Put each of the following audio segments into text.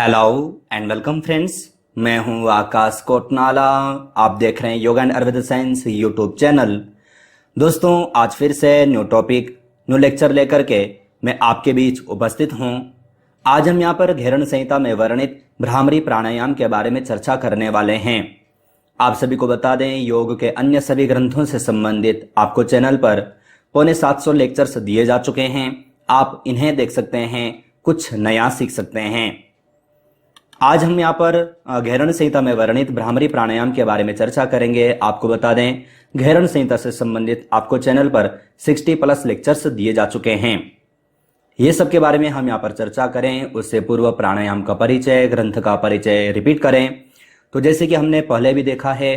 Hello and welcome friends. मैं हूं आकाश कोटनाला। आप देख रहे हैं yoga and Ayurveda science YouTube channel. दोस्तों, आज फिर से न्यू टॉपिक न्यू लेक्चर लेकर के मैं आपके बीच उपस्थित हूं। आज हम यहां पर घेरण संहिता में वर्णित भ्रामरी प्राणायाम के बारे में चर्चा करने वाले हैं। आप सभी को बता दें, योग के अन्य सभी ग्रंथों से संबंधित आपको चैनल पर 750 लेक्चर्स दिए जा चुके हैं। आप इन्हें देख सकते हैं, कुछ नया सीख सकते हैं। आज हम यहाँ पर घेरण संहिता में वर्णित भ्रामरी प्राणायाम के बारे में चर्चा करेंगे। आपको बता दें, घेरण संहिता से संबंधित आपको चैनल पर 60+ लेक्चर्स दिए जा चुके हैं। ये सब के बारे में हम यहाँ पर चर्चा करें, उससे पूर्व प्राणायाम का परिचय, ग्रंथ का परिचय रिपीट करें। तो जैसे कि हमने पहले भी देखा है,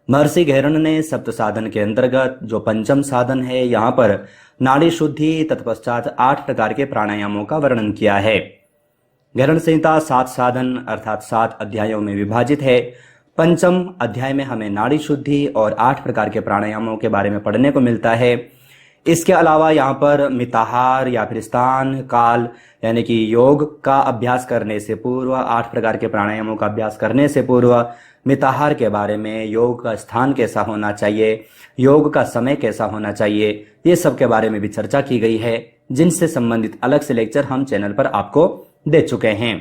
महर्षि घेरण ने सप्त साधन के अंतर्गत जो पंचम साधन है, यहाँ पर नाड़ी शुद्धि तत्पश्चात 8 प्रकार के प्राणायामों का वर्णन किया है। घेरण संहिता 7 साधन अर्थात 7 अध्यायों में विभाजित है। पंचम अध्याय में हमें नाड़ी शुद्धि और 8 प्रकार के प्राणायामों के बारे में पढ़ने को मिलता है। इसके अलावा यहाँ पर मिताहार या फिर स्थान काल यानी कि योग का अभ्यास करने से पूर्व, 8 प्रकार के प्राणायामों का अभ्यास करने से पूर्व मिताहार के बारे में, योग का स्थान कैसा होना चाहिए, योग का समय कैसा होना चाहिए, ये सब के बारे में भी चर्चा की गई है, जिनसे संबंधित अलग से लेक्चर हम चैनल पर आपको दे चुके हैं।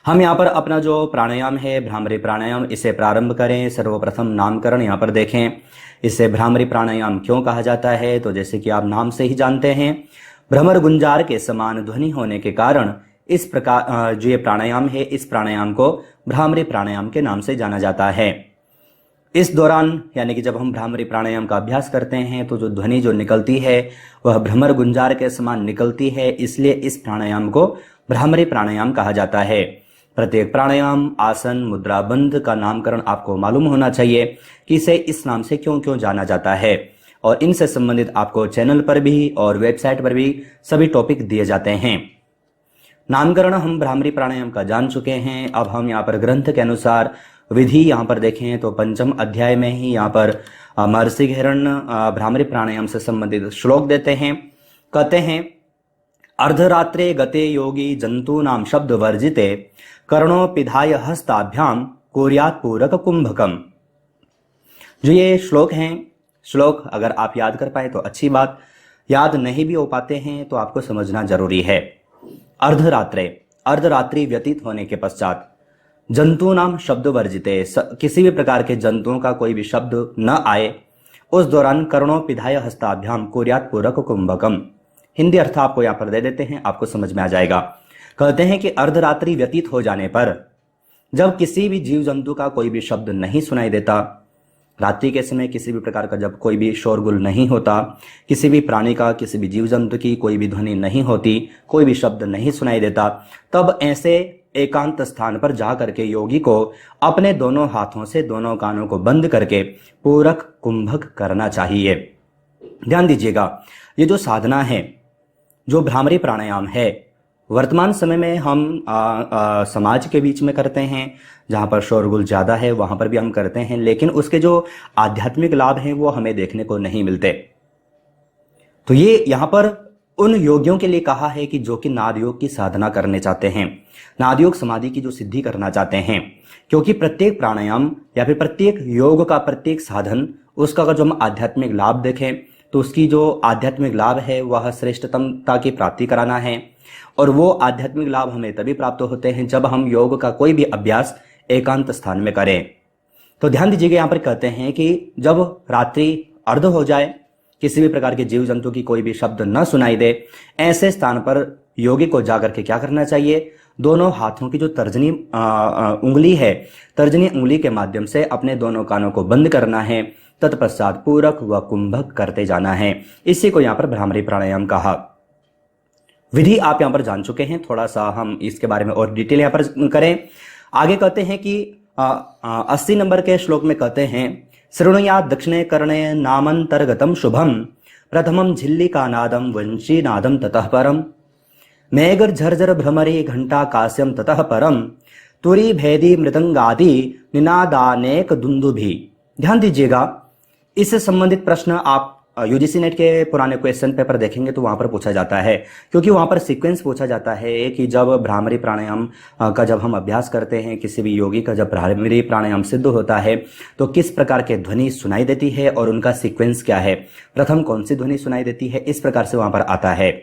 हम यहाँ पर अपना जो प्राणायाम है, भ्रामरी प्राणायाम, इसे प्रारंभ करें। सर्वप्रथम नामकरण यहाँ पर देखें। इसे भ्रामरी प्राणायाम क्यों कहा जाता है? तो जैसे कि आप नाम से ही जानते हैं, भ्रमर गुंजार के समान ध्वनि होने के कारण इस प्रकार जो ये प्राणायाम है, इस प्राणायाम को भ्रामरी प्राणायाम के नाम से जाना जाता है। इस दौरान यानी कि जब हम भ्रामरी प्राणायाम का अभ्यास करते हैं तो जो ध्वनि जो निकलती है वह भ्रमर गुंजार के समान निकलती है, इसलिए इस प्राणायाम को भ्रामरी प्राणायाम कहा जाता है। प्रत्येक प्राणायाम, आसन, मुद्रा, बंध का नामकरण आपको मालूम होना चाहिए कि इसे इस नाम से क्यों क्यों जाना जाता है, और इनसे संबंधित आपको चैनल पर भी और वेबसाइट पर भी सभी टॉपिक दिए जाते हैं। नामकरण हम भ्रामरी प्राणायाम का जान चुके हैं। अब हम यहाँ पर ग्रंथ के अनुसार विधि यहाँ पर देखें तो पंचम अध्याय में ही यहाँ पर महर्षि घेरण भ्रामरी प्राणायाम से संबंधित श्लोक देते हैं। कहते हैं, अर्धरात्रे गते योगी जंतु नाम शब्द वर्जिते कर्णो पिधाय हस्ताभ्याम कुर्यात् पूरक कुंभकम। जो ये श्लोक हैं, श्लोक अगर आप याद कर पाए तो अच्छी बात, याद नहीं भी हो पाते हैं तो आपको समझना जरूरी है। अर्धरात्रि व्यतीत होने के पश्चात जंतु नाम शब्द वर्जिते, किसी भी प्रकार के जंतुओं का कोई भी शब्द न आए, उस दौरान कर्णों पिधाय हस्ताभ्याम कुर्यात् पूरक कुंभकम। हिंदी अर्थ आपको यहाँ पर दे देते हैं, आपको समझ में आ जाएगा। कहते हैं कि अर्धरात्रि व्यतीत हो जाने पर जब किसी भी जीव जंतु का कोई भी शब्द नहीं सुनाई देता, रात्रि के समय किसी भी प्रकार का जब कोई भी शोरगुल नहीं होता, किसी भी प्राणी का, किसी भी जीव जंतु की कोई भी ध्वनि नहीं होती, कोई भी शब्द नहीं सुनाई देता, तब ऐसे एकांत स्थान पर जा करके योगी को अपने दोनों हाथों से दोनों कानों को बंद करके पूरक कुंभक करना चाहिए। ध्यान दीजिएगा, ये जो साधना है, जो भ्रामरी प्राणायाम है, वर्तमान समय में हम समाज के बीच में करते हैं, जहां पर शोरगुल ज्यादा है वहां पर भी हम करते हैं, लेकिन उसके जो आध्यात्मिक लाभ हैं वो हमें देखने को नहीं मिलते। तो ये यहाँ पर उन योगियों के लिए कहा है कि जो कि नाद योग की साधना करने चाहते हैं, नाद योग समाधि की जो सिद्धि करना चाहते हैं। क्योंकि प्रत्येक प्राणायाम या फिर प्रत्येक योग का प्रत्येक साधन, उसका अगर जो हम आध्यात्मिक लाभ देखें तो उसकी जो आध्यात्मिक लाभ है वह श्रेष्ठतमता की प्राप्ति कराना है, और वो आध्यात्मिक लाभ हमें तभी प्राप्त होते हैं जब हम योग का कोई भी अभ्यास एकांत स्थान में करें। तो ध्यान दीजिएगा, यहाँ पर कहते हैं कि जब रात्रि अर्ध हो जाए, किसी भी प्रकार के जीव जंतु की कोई भी शब्द न सुनाई दे, ऐसे स्थान पर योगी को जाकर के क्या करना चाहिए? दोनों हाथों की जो तर्जनी उंगली है, तर्जनी उंगली के माध्यम से अपने दोनों कानों को बंद करना है, तत्पश्चात पूरक व कुंभक करते जाना है। इसी को यहाँ पर भ्रामरी प्राणायाम कहा। विधि आप यहाँ पर जान चुके हैं, थोड़ा सा हम इसके बारे में और डिटेल यहाँ पर करें। आगे कहते हैं कि 80 नंबर के श्लोक में कहते हैं, शृणुयात् दक्षिणे कर्णे नामंतर्गतम शुभम प्रथमम झिल्लिका नादम वंशी नादम ततः परम मेघर झरझर भ्रमरी घंटा कास्यम ततः परम तुरी भेदी मृदंगादि निनादानेक दुंदुभि। ध्यान दीजिएगा, इससे संबंधित प्रश्न आप यूजीसी नेट के पुराने क्वेश्चन पेपर देखेंगे तो वहां पर पूछा जाता है, क्योंकि वहां पर सीक्वेंस पूछा जाता है कि जब भ्रामरी प्राणायाम का जब हम अभ्यास करते हैं, किसी भी योगी का जब भ्रामरी प्राणायाम सिद्ध होता है तो किस प्रकार के ध्वनि सुनाई देती है और उनका सीक्वेंस क्या है, प्रथम कौन सी ध्वनि सुनाई देती है, इस प्रकार से वहां पर आता है।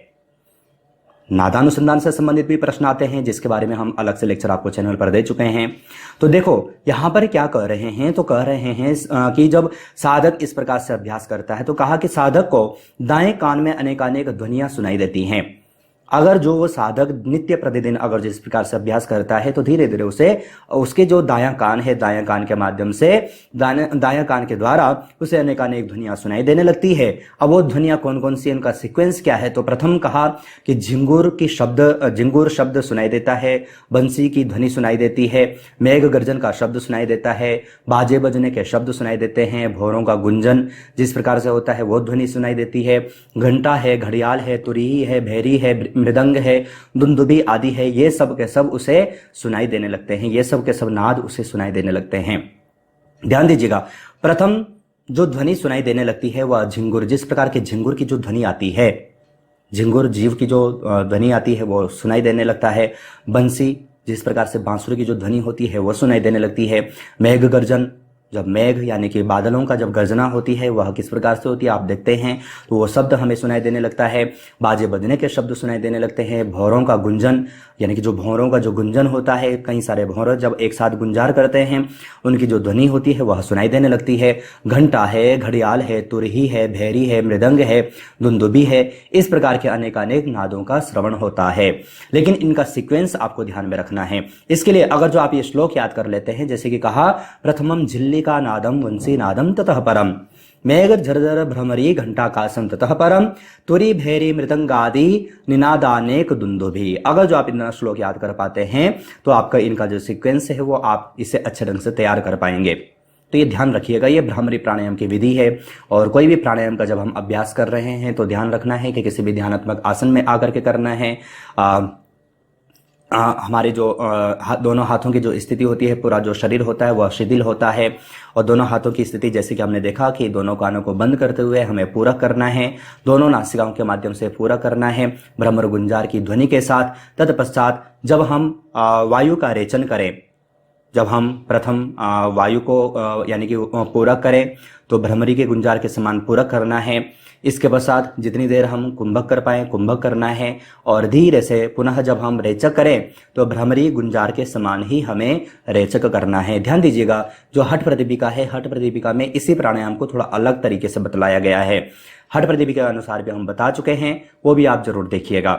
नादानुसंधान से संबंधित भी प्रश्न आते हैं, जिसके बारे में हम अलग से लेक्चर आपको चैनल पर दे चुके हैं। तो देखो यहां पर क्या कह रहे हैं, तो कह रहे हैं कि जब साधक इस प्रकार से अभ्यास करता है तो कहा कि साधक को दाएं कान में अनेकानेक ध्वनियां सुनाई देती हैं। अगर जो वो साधक नित्य प्रतिदिन अगर जिस प्रकार से अभ्यास करता है तो धीरे धीरे उसे उसके जो दायां कान है, दायां कान के माध्यम से दायां कान के द्वारा उसे अनेकानेक ध्वनियां सुनाई देने लगती है। अब वो ध्वनियां कौन कौन सी, इनका सीक्वेंस क्या है, तो प्रथम कहा कि झिंगुर शब्द सुनाई देता है, बंसी की ध्वनि सुनाई देती है, मेघ गर्जन का शब्द सुनाई देता है, बाजे बजने के शब्द सुनाई देते हैं, भौरों का गुंजन जिस प्रकार से होता है वो ध्वनि सुनाई देती है, घंटा है, घड़ियाल है, तुरही है, भैरी है, मृदंग है, दुंदुभी आदि है, ये सब के सब उसे सुनाई देने लगते हैं, ये सब के सब नाद उसे सुनाई देने लगते हैं। ध्यान दीजिएगा, प्रथम जो ध्वनि सुनाई देने लगती है वह झिंगुर, जिस प्रकार के झिंगुर की जो ध्वनि आती है, झिंगुर जीव की जो ध्वनि आती है वो सुनाई देने लगता है। बंसी जिस प्रकार से बांसुरी की जो ध्वनि होती है वो सुनाई देने लगती है। मेघ गर्जन, जब मेघ यानी कि बादलों का जब गर्जना होती है वह किस प्रकार से होती है आप देखते हैं, तो वो शब्द हमें सुनाई देने लगता है। बाजे बजने के शब्द सुनाई देने लगते हैं। भौरों का गुंजन, यानी कि जो भौरों का जो गुंजन होता है, कई सारे भौर जब एक साथ गुंजार करते हैं उनकी जो ध्वनि होती है वह सुनाई देने लगती है। घंटा है, घड़ियाल है, तुरही है, भैरी है, मृदंग है, दुंदुभी है, इस प्रकार के अनेकानेक नादों का श्रवण होता है। लेकिन इनका सीक्वेंस आपको ध्यान में रखना है। इसके लिए अगर जो आप ये श्लोक याद कर लेते हैं, जैसे कि कहा प्रथमम झिल्ली का नादम वंशी नादम ततः परम, मेघ झरझर भ्रमरी घंटा कासम ततः परम, तुरी भैरी मृदंगादि निनादानेक दुंदुभी। अगर जो आप इतना श्लोक याद कर पाते हैं तो आपका इनका जो सीक्वेंस है वो आप इसे अच्छे ढंग से तैयार कर पाएंगे। तो ये ध्यान रखिएगा, ये भ्रामरी प्राणायाम की विधि है। और कोई भी प्राणायाम का जब हम अभ्यास कर रहे हैं तो ध्यान रखना है कि किसी भी ध्यानात्मक आसन में आकर के करना है। हमारे जो दोनों हाथों की जो स्थिति होती है, पूरा जो शरीर होता है वह शिथिल होता है, और दोनों हाथों की स्थिति जैसे कि हमने देखा कि दोनों कानों को बंद करते हुए हमें पूरा करना है, दोनों नासिकाओं के माध्यम से पूरा करना है भ्रमर गुंजार की ध्वनि के साथ। तत्पश्चात जब हम वायु का रेचन करें, जब हम प्रथम वायु को यानी कि पूरक करें तो भ्रमरी के गुंजार के समान पूरक करना है। इसके पश्चात जितनी देर हम कुंभक कर पाए कुंभक करना है, और धीरे से पुनः जब हम रेचक करें तो भ्रमरी गुंजार के समान ही हमें रेचक करना है। ध्यान दीजिएगा, जो हठ प्रदीपिका है, हठ प्रदीपिका में इसी प्राणायाम को थोड़ा अलग तरीके से बतलाया गया है। हठ प्रदीपिका के अनुसार भी हम बता चुके हैं, वो भी आप जरूर देखिएगा।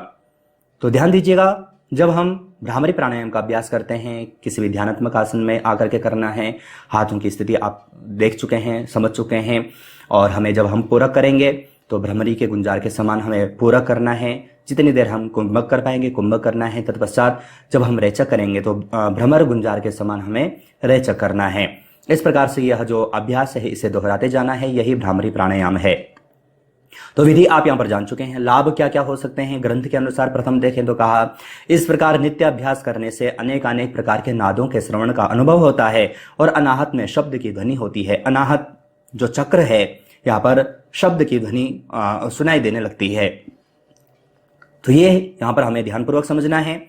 तो ध्यान दीजिएगा, जब हम भ्रामरी प्राणायाम का अभ्यास करते हैं, किसी भी ध्यानात्मक आसन में आकर के करना है, हाथों की स्थिति आप देख चुके हैं, समझ चुके हैं, और हमें जब हम पूरक करेंगे तो भ्रमरी के गुंजार के समान हमें पूरक करना है। जितनी देर हम कुंभक कर पाएंगे कुंभक करना है। तत्पश्चात जब हम रेचक करेंगे तो भ्रमर गुंजार के समान हमें रेचक करना है। इस प्रकार से यह जो अभ्यास है इसे दोहराते जाना है, यही भ्रामरी प्राणायाम है। तो विधि आप यहां पर जान चुके हैं। लाभ क्या क्या हो सकते हैं ग्रंथ के अनुसार प्रथम देखें तो कहा, इस प्रकार नित्य अभ्यास करने से अनेक प्रकार के नादों के श्रवण का अनुभव होता है और अनाहत में शब्द की ध्वनि होती है। अनाहत जो चक्र है, यहाँ पर शब्द की ध्वनि सुनाई देने लगती है। तो ये यहाँ पर हमें ध्यानपूर्वक समझना है।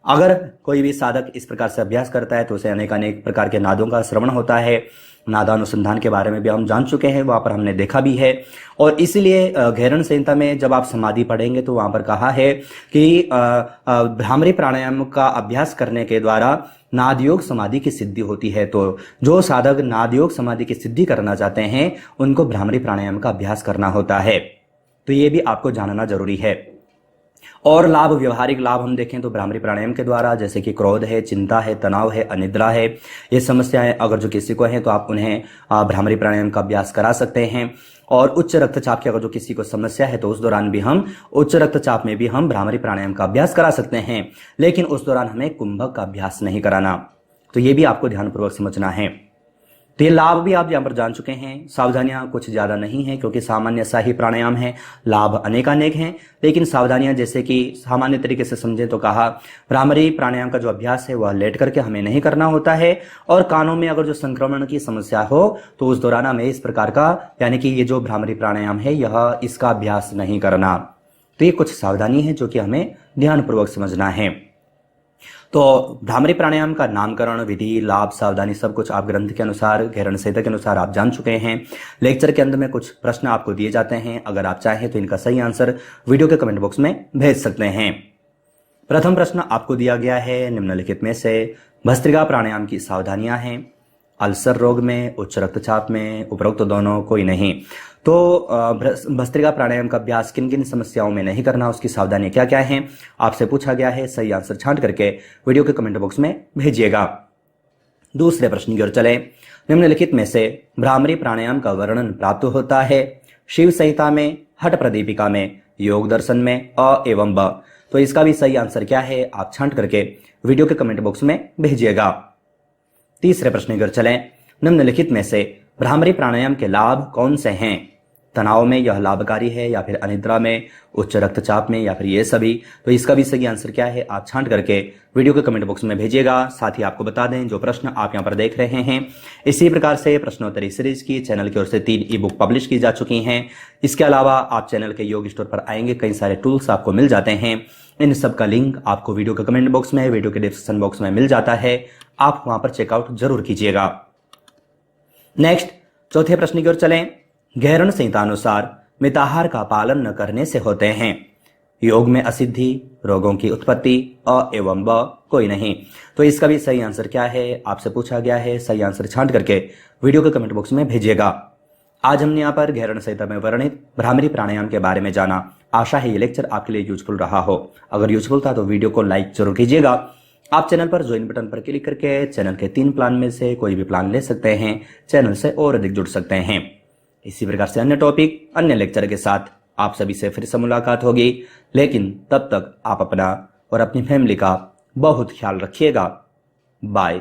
अगर कोई भी साधक इस प्रकार से अभ्यास करता है तो उसे अनेक प्रकार के नादों का श्रवण होता है। नादानुसंधान के बारे में भी हम जान चुके हैं, वहां पर हमने देखा भी है। और इसीलिए घेरण संहिता में जब आप समाधि पढ़ेंगे तो वहां पर कहा है कि भ्रामरी प्राणायाम का अभ्यास करने के द्वारा नादयोग समाधि की सिद्धि होती है। तो जो साधक नादयोग समाधि की सिद्धि करना चाहते हैं उनको भ्रामरी प्राणायाम का अभ्यास करना होता है। तो ये भी आपको जानना जरूरी है। और लाभ, व्यवहारिक लाभ हम देखें तो भ्रामरी प्राणायाम के द्वारा जैसे कि क्रोध है, चिंता है, तनाव है, अनिद्रा है, ये समस्याएं अगर जो किसी को है तो आप उन्हें भ्रामरी प्राणायाम का अभ्यास करा सकते हैं। और उच्च रक्तचाप की अगर जो किसी को समस्या है तो उस दौरान भी हम उच्च रक्तचाप में भी हम भ्रामरी प्राणायाम का अभ्यास करा सकते हैं, लेकिन उस दौरान हमें कुंभक का अभ्यास नहीं कराना। तो ये भी आपको ध्यानपूर्वक समझना है। तो ये लाभ भी आप यहाँ पर जान चुके हैं। सावधानियां कुछ ज्यादा नहीं है क्योंकि सामान्य सा ही प्राणायाम है। लाभ अनेकानेक हैं, लेकिन सावधानियां जैसे कि सामान्य तरीके से समझें तो कहा, भ्रामरी प्राणायाम का जो अभ्यास है वह लेट करके हमें नहीं करना होता है, और कानों में अगर जो संक्रमण की समस्या हो तो उस दौरान हमें इस प्रकार का यानी कि ये जो भ्रामरी प्राणायाम है यह इसका अभ्यास नहीं करना। तो ये कुछ सावधानी है जो कि हमें ध्यानपूर्वक समझना है। तो भ्रामरी प्राणायाम का नामकरण, विधि, लाभ, सावधानी सब कुछ आप ग्रंथ के अनुसार, घेरण संहिता के अनुसार आप जान चुके हैं। लेक्चर के अंत में कुछ प्रश्न आपको दिए जाते हैं, अगर आप चाहें तो इनका सही आंसर वीडियो के कमेंट बॉक्स में भेज सकते हैं। प्रथम प्रश्न आपको दिया गया है निम्नलिखित में से भस्त्रिका प्राणायाम की सावधानियां हैं। अल्सर रोग में, उच्च रक्तचाप में, उपरोक्त दोनों, कोई नहीं। तो भस्त्रिका प्राणायाम का अभ्यास किन किन समस्याओं में नहीं करना, उसकी सावधानी क्या क्या है, आपसे पूछा गया है। सही आंसर छांट करके वीडियो के कमेंट बॉक्स में भेजिएगा। दूसरे प्रश्न की ओर चले। निम्नलिखित में से भ्रामरी प्राणायाम का वर्णन प्राप्त होता है शिव संहिता में, हठ प्रदीपिका में, योग दर्शन में, अ एवं ब। तो इसका भी सही आंसर क्या है आप छांट करके वीडियो के कमेंट बॉक्स में भेजिएगा। तीसरे प्रश्न की ओर चलें। निम्नलिखित में से भ्रामरी प्राणायाम के लाभ कौन से हैं? तनाव में यह लाभकारी है, या फिर अनिद्रा में, उच्च रक्तचाप में, या फिर ये सभी। तो इसका भी सही आंसर क्या है आप छांट करके वीडियो के कमेंट बॉक्स में भेजिएगा। साथ ही आपको बता दें जो प्रश्न आप यहां पर देख रहे हैं, इसी प्रकार से प्रश्नोत्तरी सीरीज की चैनल की ओर से 3 ई बुक पब्लिश की जा चुकी हैं। इसके अलावा आप चैनल के योग स्टोर पर आएंगे, कई सारे टूल्स आपको मिल जाते हैं। इन सब का लिंक आपको वीडियो के कमेंट बॉक्स में, वीडियो के डिस्क्रिप्शन बॉक्स में मिल जाता है, आप वहां पर चेकआउट जरूर कीजिएगा। नेक्स्ट चौथे प्रश्न की ओर चलें। घेरण संहिता अनुसार मिताहार का पालन न करने से होते हैं योग में असिद्धि, रोगों की उत्पत्ति, अ एवं ब, कोई नहीं। तो इसका भी सही आंसर क्या है आपसे पूछा गया है। सही आंसर छांट करके वीडियो के कमेंट बॉक्स में भेजिएगा। आज हमने यहाँ पर घेरण संहिता में वर्णित भ्रामरी प्राणायाम के बारे में जाना। आशा है ये लेक्चर आपके लिए यूजफुल रहा हो। अगर यूजफुल था तो वीडियो को लाइक जरूर कीजिएगा। आप चैनल पर ज्वाइन बटन पर क्लिक करके चैनल के 3 प्लान में से कोई भी प्लान ले सकते हैं, चैनल से और अधिक जुड़ सकते हैं। इसी प्रकार से अन्य टॉपिक, अन्य लेक्चर के साथ आप सभी से फिर से मुलाकात होगी, लेकिन तब तक आप अपना और अपनी फैमिली का बहुत ख्याल रखिएगा। बाय।